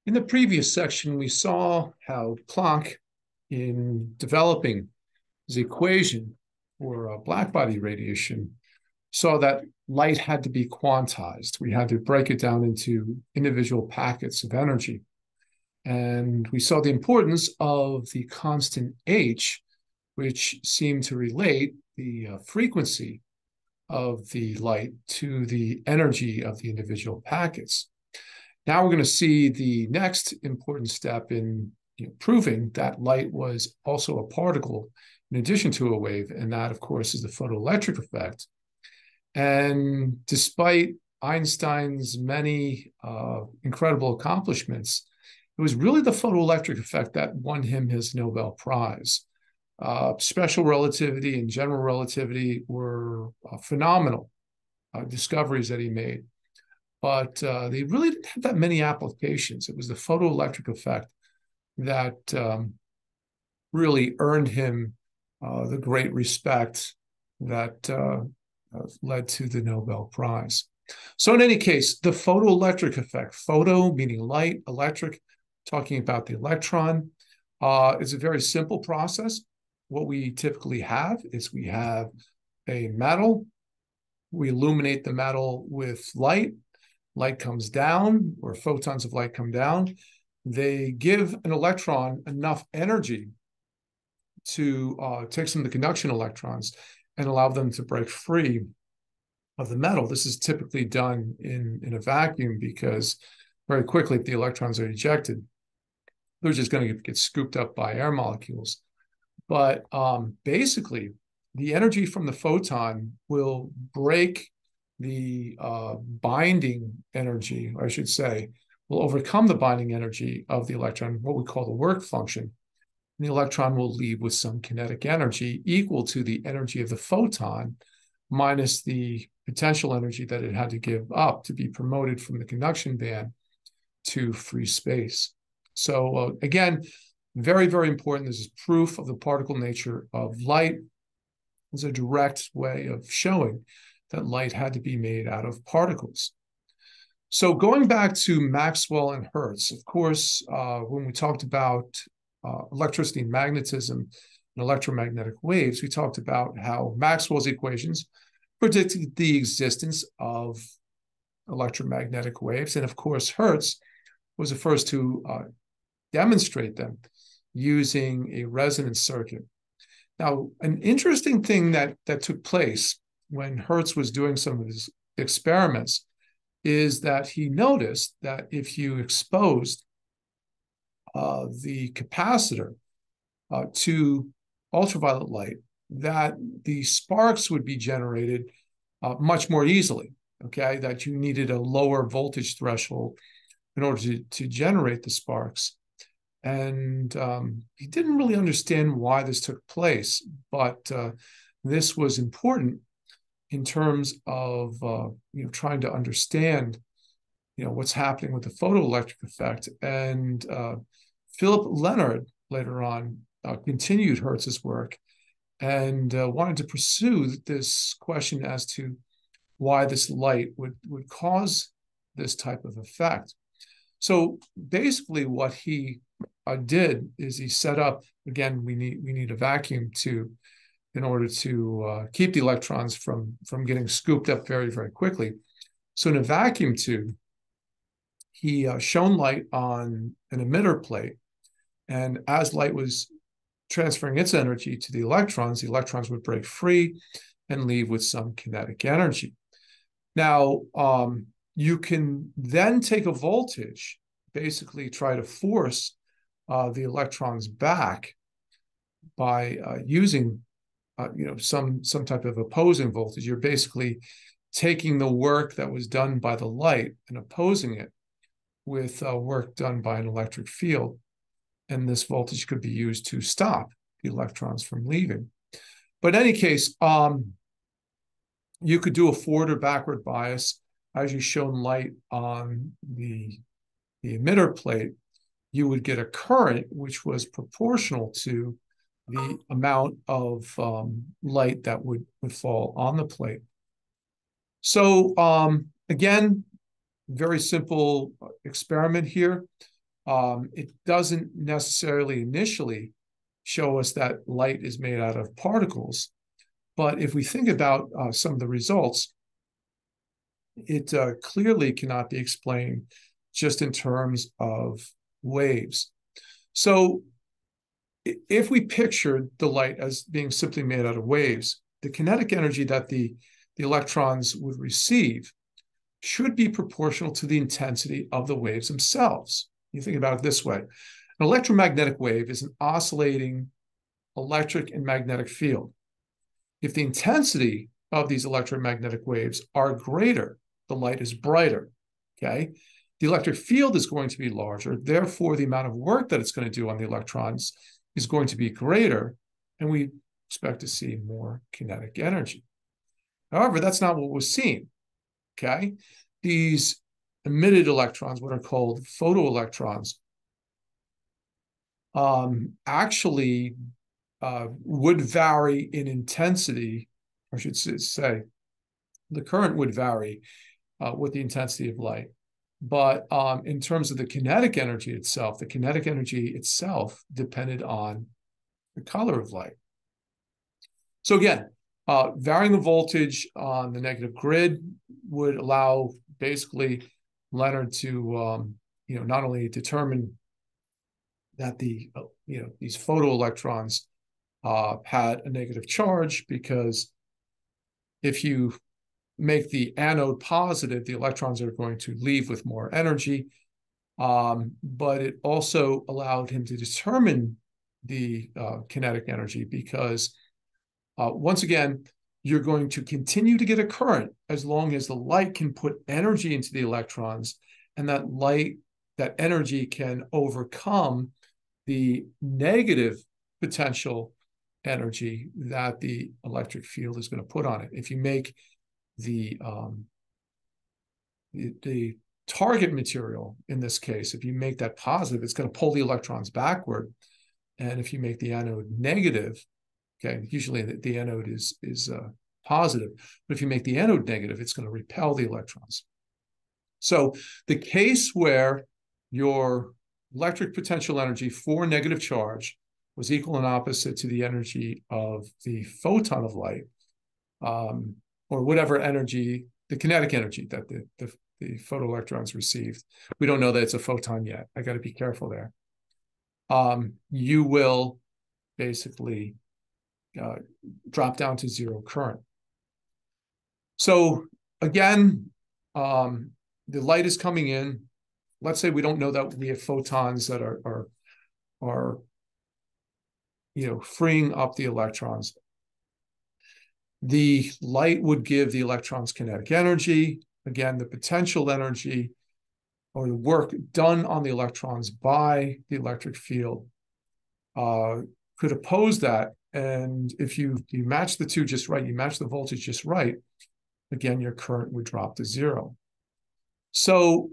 In the previous section, we saw how Planck, in developing his equation for blackbody radiation, saw that light had to be quantized. We had to break it down into individual packets of energy. And we saw the importance of the constant h, which seemed to relate the frequency of the light to the energy of the individual packets. Now we're going to see the next important step in proving that light was also a particle in addition to a wave, and that, of course, is the photoelectric effect. And despite Einstein's many incredible accomplishments, it was really the photoelectric effect that won him his Nobel Prize. Special relativity and general relativity were phenomenal discoveries that he made, but they really didn't have that many applications. It was the photoelectric effect that really earned him the great respect that led to the Nobel Prize. So in any case, the photoelectric effect, photo meaning light, electric, talking about the electron, is a very simple process. What we typically have is we have a metal, we illuminate the metal with light, light comes down, or photons of light come down. They give an electron enough energy to take some of the conduction electrons and allow them to break free of the metal. This is typically done in a vacuum because very quickly, if the electrons are ejected, they're just going to get scooped up by air molecules. But basically, the energy from the photon will break the binding energy, or I should say, will overcome the binding energy of the electron, what we call the work function. And the electron will leave with some kinetic energy equal to the energy of the photon minus the potential energy that it had to give up to be promoted from the conduction band to free space. So again, very, very important. This is proof of the particle nature of light. It's a direct way of showing that light had to be made out of particles. So going back to Maxwell and Hertz, of course, when we talked about electricity and magnetism and electromagnetic waves, we talked about how Maxwell's equations predicted the existence of electromagnetic waves. And of course, Hertz was the first to demonstrate them using a resonance circuit. Now, an interesting thing that took place when Hertz was doing some of his experiments is that he noticed that if you exposed the capacitor to ultraviolet light, that the sparks would be generated much more easily, okay? That you needed a lower voltage threshold in order to generate the sparks. And he didn't really understand why this took place, but this was important in terms of trying to understand what's happening with the photoelectric effect. And Philip Leonard later on continued Hertz's work and wanted to pursue this question as to why this light would cause this type of effect. So basically what he did is he set up, again, we need a vacuum tube in order to keep the electrons from getting scooped up very, very quickly. So in a vacuum tube, he shone light on an emitter plate, and as light was transferring its energy to the electrons would break free and leave with some kinetic energy. Now, you can then take a voltage, basically try to force the electrons back by using some type of opposing voltage. You're basically taking the work that was done by the light and opposing it with work done by an electric field. And this voltage could be used to stop the electrons from leaving. But in any case, you could do a forward or backward bias. As you shone light on the emitter plate, you would get a current which was proportional to the amount of light that would fall on the plate. So again, very simple experiment here. it doesn't necessarily initially show us that light is made out of particles. But if we think about some of the results, it clearly cannot be explained just in terms of waves. So if we pictured the light as being simply made out of waves, the kinetic energy that the electrons would receive should be proportional to the intensity of the waves themselves. You think about it this way. An electromagnetic wave is an oscillating electric and magnetic field. If the intensity of these electromagnetic waves are greater, the light is brighter, okay? The electric field is going to be larger, therefore the amount of work that it's going to do on the electrons is going to be greater, and we expect to see more kinetic energy. However, that's not what was seen, okay? These emitted electrons, what are called photoelectrons, actually would vary in intensity, or I should say, the current would vary with the intensity of light. But in terms of the kinetic energy itself, the kinetic energy itself depended on the color of light. So again, varying the voltage on the negative grid would allow basically Leonard to not only determine that these photoelectrons had a negative charge, because if you make the anode positive, the electrons are going to leave with more energy. But it also allowed him to determine the kinetic energy, because once again, you're going to continue to get a current as long as the light can put energy into the electrons, and that energy can overcome the negative potential energy that the electric field is going to put on it. If you make the target material, in this case, if you make that positive, it's going to pull the electrons backward. And if you make the anode negative, okay, usually the anode is positive, but if you make the anode negative, it's going to repel the electrons. So the case where your electric potential energy for negative charge was equal and opposite to the energy of the photon of light, or whatever energy, the kinetic energy that the photoelectrons received. We don't know that it's a photon yet. I got to be careful there. You will basically drop down to zero current. So again, the light is coming in. Let's say we don't know that we have photons that are freeing up the electrons. The light would give the electrons kinetic energy. Again, the potential energy, or the work done on the electrons by the electric field, could oppose that. And if you match the two just right, you match the voltage just right, again, your current would drop to zero. So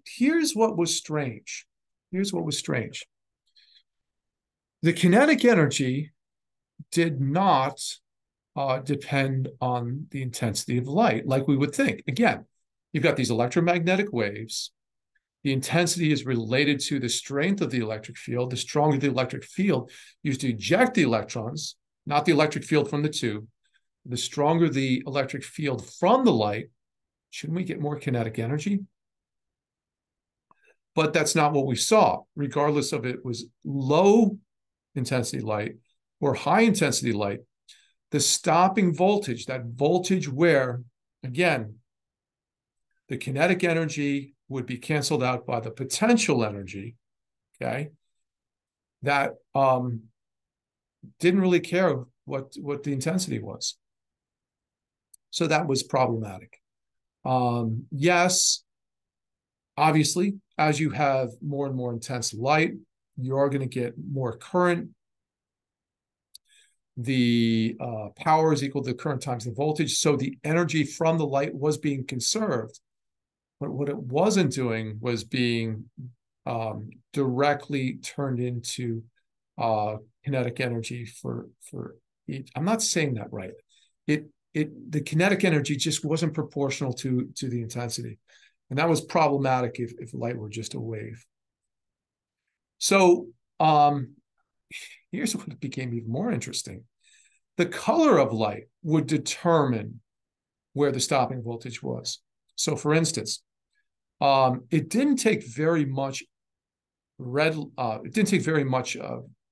here's what was strange. Here's what was strange. The kinetic energy did not depend on the intensity of light, like we would think. Again, you've got these electromagnetic waves. The intensity is related to the strength of the electric field. The stronger the electric field used to eject the electrons, not the electric field from the tube. The stronger the electric field from the light, shouldn't we get more kinetic energy? But that's not what we saw, regardless of it was low intensity light or high intensity light. The stopping voltage, that voltage where, again, the kinetic energy would be canceled out by the potential energy, okay, that didn't really care what the intensity was. So that was problematic. Yes, obviously, as you have more and more intense light, you are going to get more current. The power is equal to the current times the voltage. So the energy from the light was being conserved. But what it wasn't doing was being directly turned into kinetic energy for each. I'm not saying that right. The kinetic energy just wasn't proportional to the intensity. And that was problematic if light were just a wave. So here's what it became even more interesting. The color of light would determine where the stopping voltage was. So for instance, it didn't take very much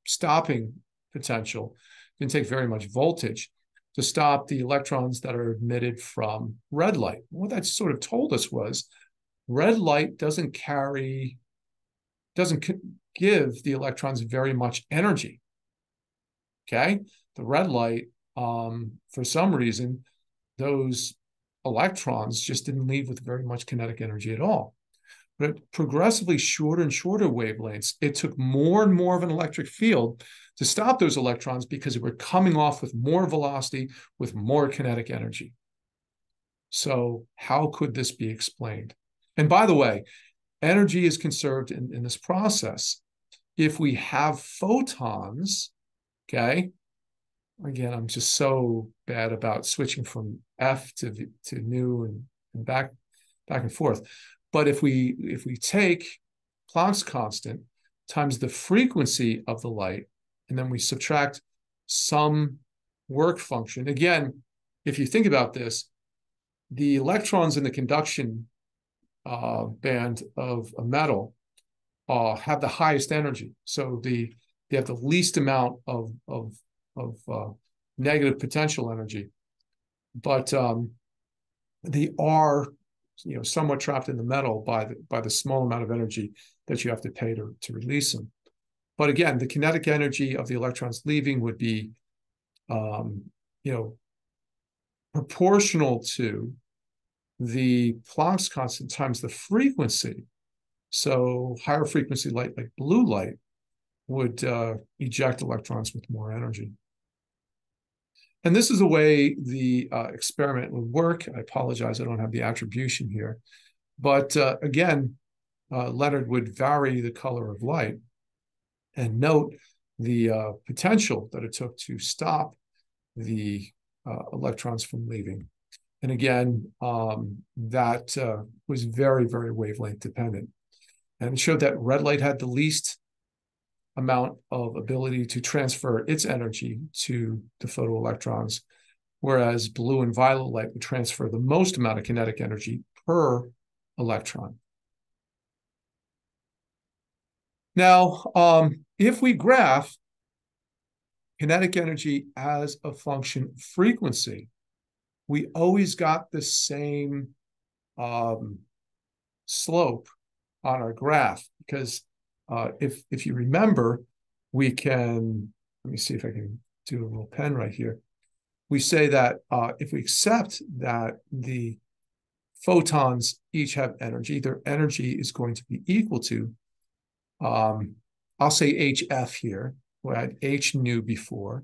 stopping potential, didn't take very much voltage to stop the electrons that are emitted from red light. What that sort of told us was red light doesn't give the electrons very much energy. Okay, the red light, for some reason, those electrons just didn't leave with very much kinetic energy at all. But at progressively shorter and shorter wavelengths, it took more and more of an electric field to stop those electrons because they were coming off with more velocity, with more kinetic energy. So how could this be explained? And by the way, energy is conserved in this process. If we have photons, okay, again, I'm just so bad about switching from F to nu and back and forth. But if we take Planck's constant times the frequency of the light, and then we subtract some work function. Again, if you think about this, the electrons in the conduction band of a metal have the highest energy. So they have the least amount of negative potential energy, but they are somewhat trapped in the metal by the small amount of energy that you have to pay to release them. But again, the kinetic energy of the electrons leaving would be proportional to the Planck's constant times the frequency. So higher frequency light, like blue light, would eject electrons with more energy. And this is the way the experiment would work. I apologize, I don't have the attribution here. But again, Leonard would vary the color of light and note the potential that it took to stop the electrons from leaving. And again, that was very, very wavelength dependent. And it showed that red light had the least amount of ability to transfer its energy to the photoelectrons, whereas blue and violet light would transfer the most amount of kinetic energy per electron. Now, if we graph kinetic energy as a function of frequency, we always got the same slope on our graph, because if you remember, we can, let me see if I can do a little pen right here. We say that if we accept that the photons each have energy, their energy is going to be equal to, I'll say HF here. We had H nu before.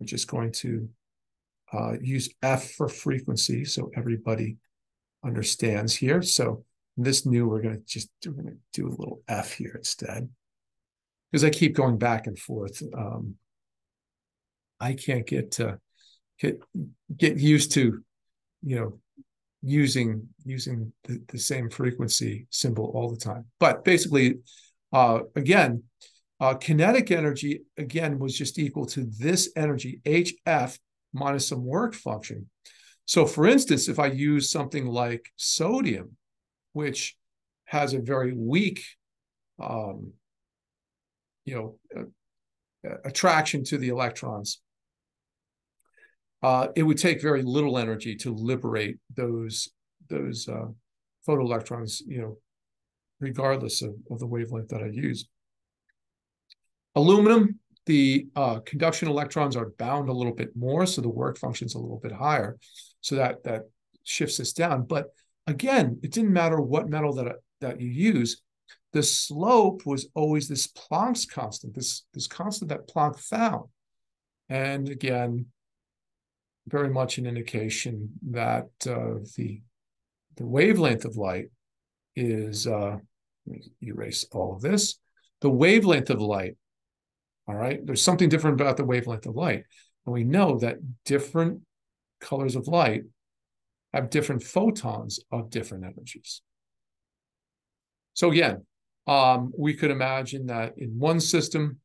We're just going to use F for frequency so everybody understands here. So this nu, we're going to do a little F here instead, because I keep going back and forth. I can't get used to, using the same frequency symbol all the time. But basically, again, kinetic energy, again, was just equal to this energy, HF, minus some work function. So for instance, if I use something like sodium, which has a very weak, attraction to the electrons, it would take very little energy to liberate those photoelectrons, regardless of the wavelength that I use. Aluminum, the conduction electrons are bound a little bit more, so the work function's a little bit higher. So that shifts this down. But again, it didn't matter what metal that you use. The slope was always this Planck's constant, this constant that Planck found. And again, very much an indication that the wavelength of light is, let me erase all of this. The wavelength of light, all right, there's something different about the wavelength of light. And we know that different colors of light have different photons of different energies. So again, We could imagine that in one system,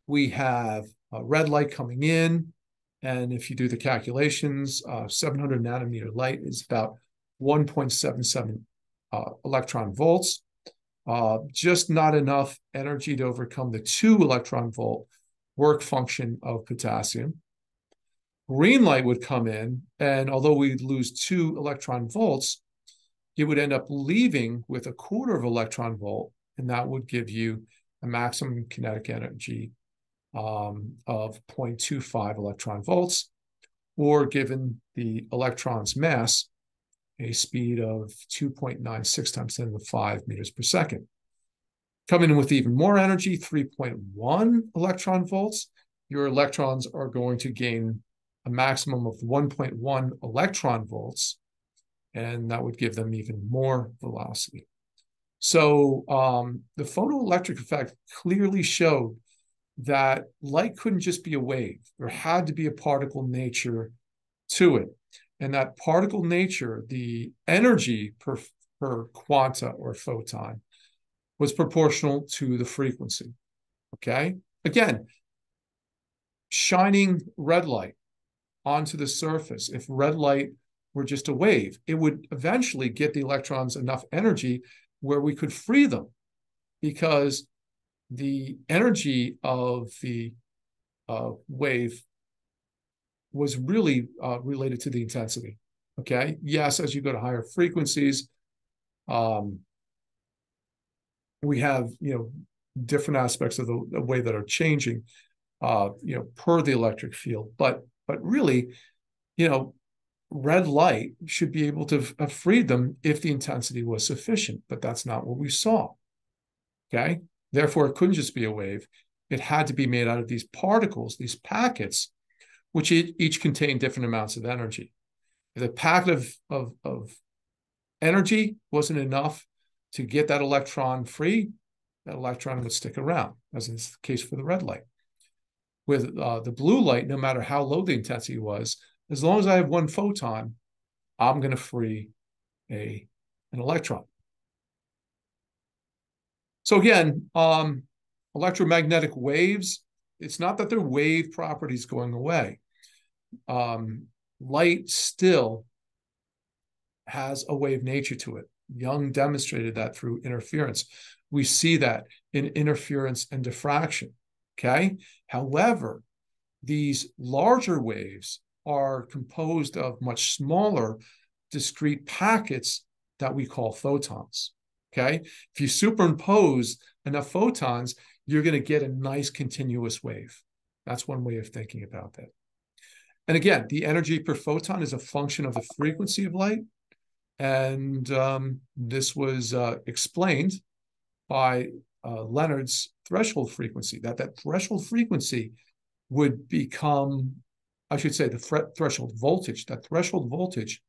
we have a red light coming in. And if you do the calculations, 700 nanometer light is about 1.77 electron volts. Just not enough energy to overcome the 2 electron volt work function of potassium. Green light would come in, and although we'd lose 2 electron volts, it would end up leaving with a quarter of electron volt, and that would give you a maximum kinetic energy of 0.25 electron volts, or given the electron's mass, a speed of 2.96 times 10 to the 5 meters per second. Coming in with even more energy, 3.1 electron volts, your electrons are going to gain a maximum of 1.1 electron volts, and that would give them even more velocity. So the photoelectric effect clearly showed that light couldn't just be a wave. There had to be a particle nature to it. And that particle nature, the energy per quanta or photon, was proportional to the frequency. Okay? Again, shining red light onto the surface, if red light were just a wave, it would eventually get the electrons enough energy where we could free them, because the energy of the wave was really related to the intensity. Okay. Yes, as you go to higher frequencies, we have different aspects of the way that are changing, per the electric field. But really, red light should be able to have freed them if the intensity was sufficient. But that's not what we saw. Okay. Therefore, it couldn't just be a wave. It had to be made out of these particles, these packets, which each contain different amounts of energy. If the packet of energy wasn't enough to get that electron free, that electron would stick around, as is the case for the red light. With the blue light, no matter how low the intensity was, as long as I have one photon, I'm going to free an electron. So again, electromagnetic waves, it's not that their wave properties going away. Light still has a wave nature to it. Young demonstrated that through interference. We see that in interference and diffraction, okay? However, these larger waves are composed of much smaller, discrete packets that we call photons. Okay, if you superimpose enough photons, you're going to get a nice continuous wave. That's one way of thinking about that. And again, the energy per photon is a function of the frequency of light. And this was explained by Leonard's threshold frequency, that threshold frequency would become, I should say, the threshold voltage, that threshold voltage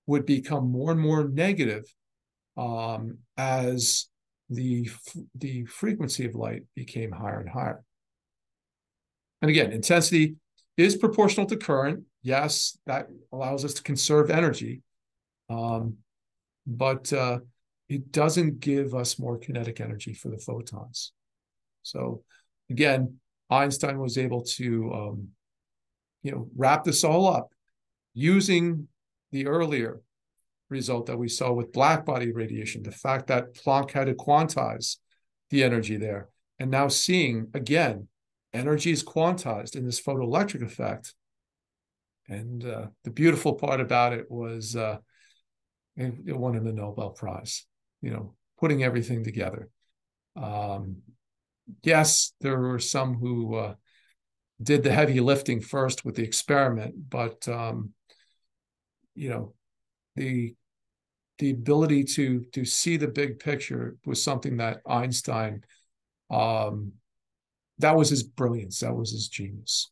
would become more and more negative as the frequency of light became higher and higher. And again, intensity is proportional to current. Yes, that allows us to conserve energy, but it doesn't give us more kinetic energy for the photons. So again, Einstein was able to wrap this all up using the earlier result that we saw with blackbody radiation, the fact that Planck had to quantize the energy there, and now seeing, again, energy is quantized in this photoelectric effect. And the beautiful part about it was it won him the Nobel Prize, putting everything together. Yes, there were some who did the heavy lifting first with the experiment, but the ability to see the big picture was something that Einstein, that was his brilliance, that was his genius.